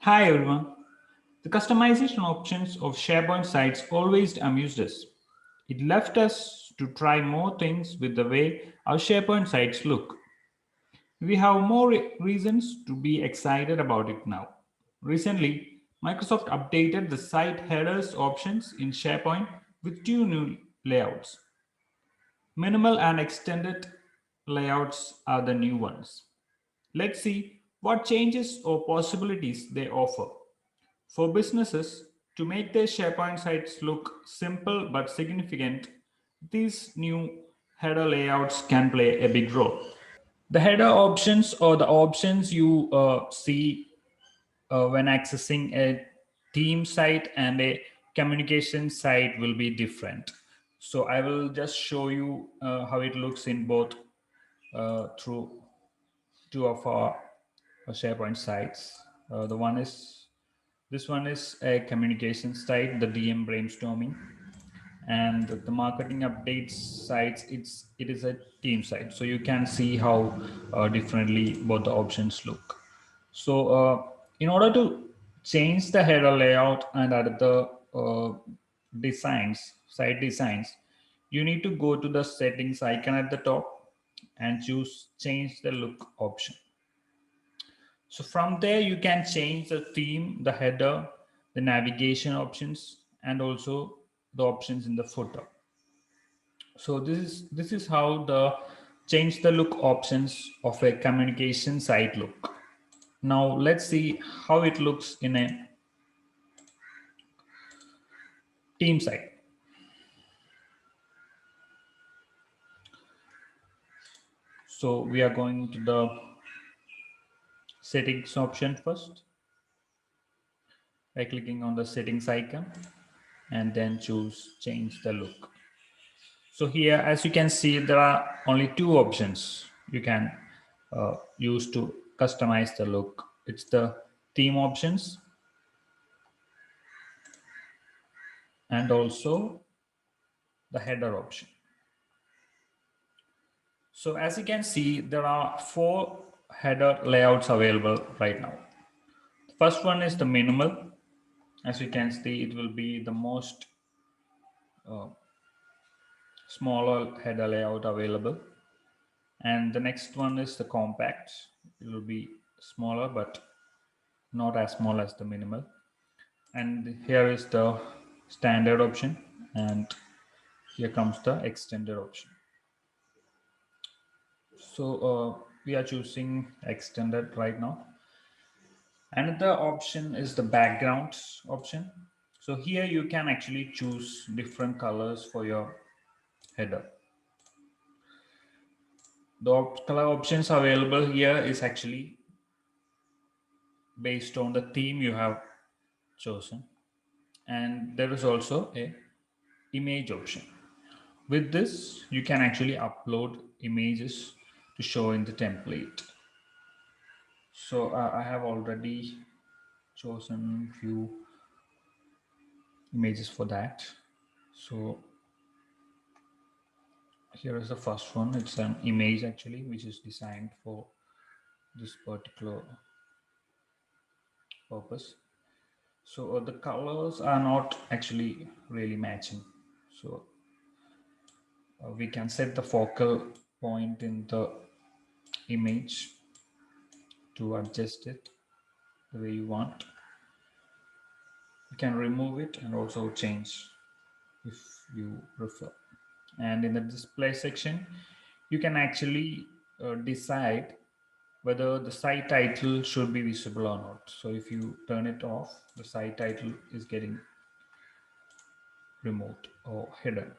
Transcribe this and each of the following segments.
Hi everyone. The customization options of SharePoint sites always amused us. It left us to try more things with the way our SharePoint sites look. We have more reasons to be excited about it now. Recently, Microsoft updated the site headers options in SharePoint with two new layouts. Minimal and extended layouts are the new ones. Let's see what changes or possibilities they offer. For businesses to make their SharePoint sites look simple but significant, these new header layouts can play a big role. The header options or the options you see when accessing a team site and a communication site will be different. So I will just show you how it looks in both through two of our SharePoint sites. The one is This one is a communication site, the DM brainstorming, and the marketing updates sites. It is a team site, so you can see how differently both the options look. So, in order to change the header layout and other site designs, you need to go to the settings icon at the top and choose change the look option. So from there, you can change the theme, the header, the navigation options, and also the options in the footer. So this is how the change the look options of a communication site look. Now let's see how it looks in a team site. So we are going to the settings option first by clicking on the settings icon and then choose change the look. So here, as you can see, there are only two options you can use to customize the look. It's the theme options and also the header option. So as you can see, there are four header layouts available right now. The first one is the minimal. As you can see, it will be the most smaller header layout available. And the next one is the compact. It will be smaller, but not as small as the minimal. And here is the standard option, and here comes the extended option. So we are choosing extended right now. Another option is the background option. So here you can actually choose different colors for your header. The color options available here is actually based on the theme you have chosen, and there is also a image option. With this, you can actually upload images to show in the template. So I have already chosen few images for that. So here is the first one. It's an image actually, which is designed for this particular purpose. So the colors are not actually really matching. So we can set the focal point in the image to adjust it the way you want. You can remove it and also change if you prefer. And in the display section, you can actually decide whether the site title should be visible or not. So if you turn it off, the site title is getting removed or hidden.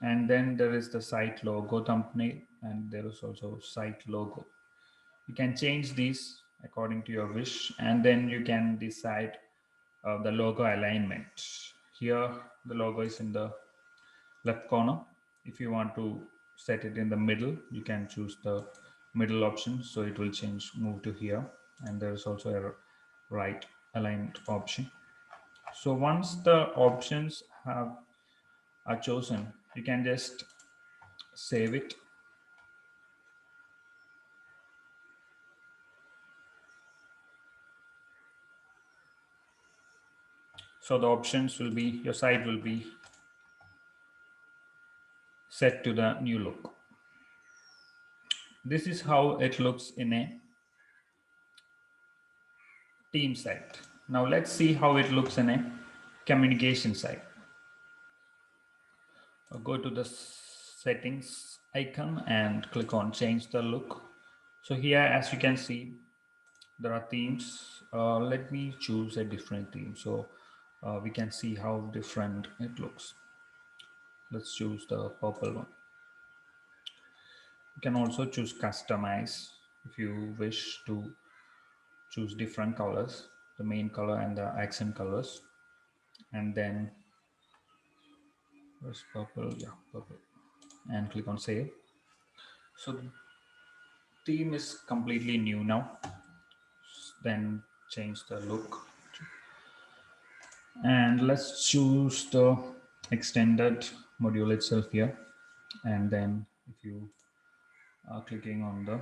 And then there is the site logo thumbnail, and there is also site logo. You can change these according to your wish, and then you can decide the logo alignment. Here the logo is in the left corner. If you want to set it in the middle, you can choose the middle option, so it will move to here. And there is also a right alignment option. So once the options are chosen, you can just save it So the options will be, your site will be set to the new look. This is how it looks in a team site. Now let's see how it looks in a communication site. Go to the settings icon and click on change the look. So here, as you can see, there are themes. Let me choose a different theme so we can see how different it looks. Let's choose the purple one. You can also choose customize if you wish to choose different colors, the main color and the accent colors, and then where's purple? Yeah, purple, and click on save. So the theme is completely new now. Then change the look, and let's choose the extended module itself here. And then if you are clicking on the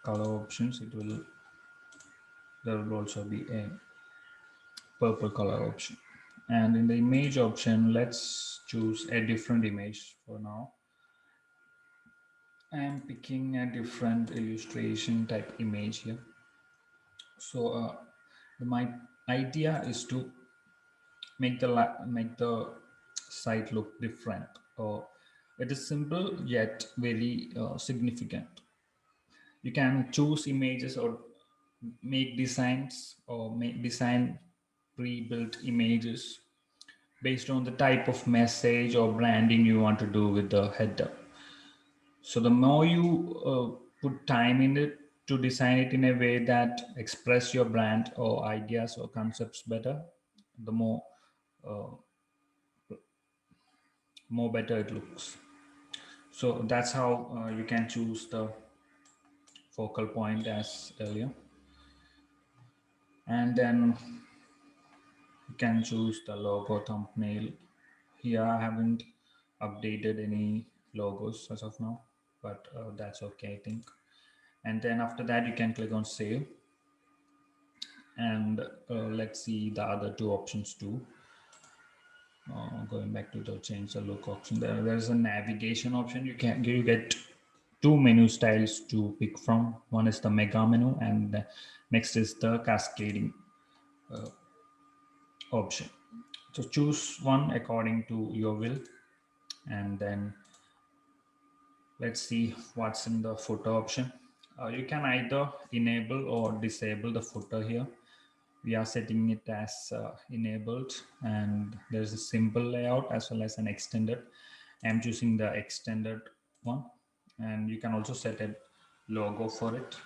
color options, there will also be a purple color option. And in the image option, let's choose a different image for now. I am picking a different illustration type image here. So my idea is to make the site look different. Or it is simple yet very significant. You can choose images or make designs or make design pre-built images based on the type of message or branding you want to do with the header. So the more you put time in it to design it in a way that express your brand or ideas or concepts better, the uh, more better it looks. So that's how you can choose the focal point as earlier, and then you can choose the logo thumbnail. Here I haven't updated any logos as of now, but that's okay, I think. And then after that you can click on save, and let's see the other two options too. Going back to the change the look option, there's a navigation option. You get two menu styles to pick from. One is the mega menu, and next is the cascading option. So choose one according to your will, and then let's see what's in the footer option. You can either enable or disable the footer here. We are setting it as enabled, and there's a simple layout as well as an extended. I'm choosing the extended one, and you can also set a logo for it.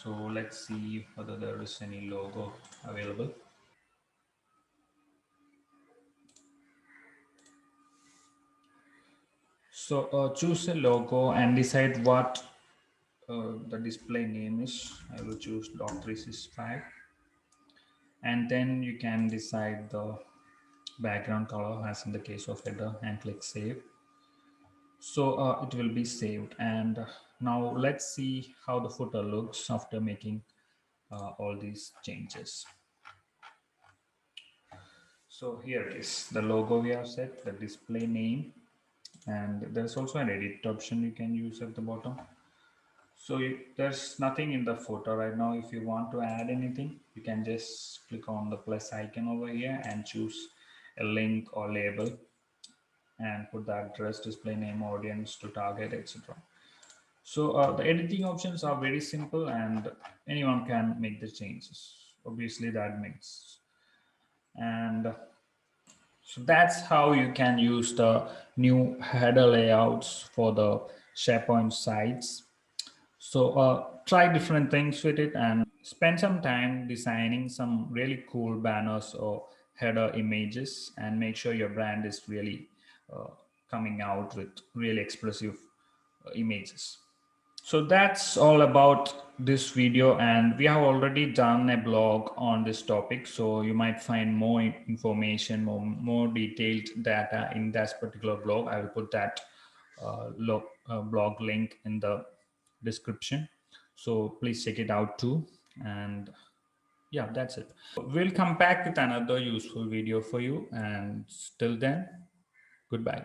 So let's see whether there is any logo available. So choose a logo and decide what the display name is. I will choose Doc365, and then you can decide the background color as in the case of header and click save. So it will be saved, and now let's see how the footer looks after making all these changes. So here it is, the logo we have set, the display name, and there's also an edit option you can use at the bottom. So there's nothing in the photo right now. If you want to add anything, you can just click on the plus icon over here and choose a link or label and put the address, display name, audience to target, etc. So the editing options are very simple and anyone can make the changes. Obviously the admins. And so that's how you can use the new header layouts for the SharePoint sites. So try different things with it and spend some time designing some really cool banners or header images, and make sure your brand is really uh, coming out with really expressive images. So that's all about this video, and we have already done a blog on this topic, so you might find more information, more detailed data in that particular blog. I will put that blog link in the description, so please check it out too. And Yeah, that's it. We'll come back with another useful video for you, and till then, goodbye.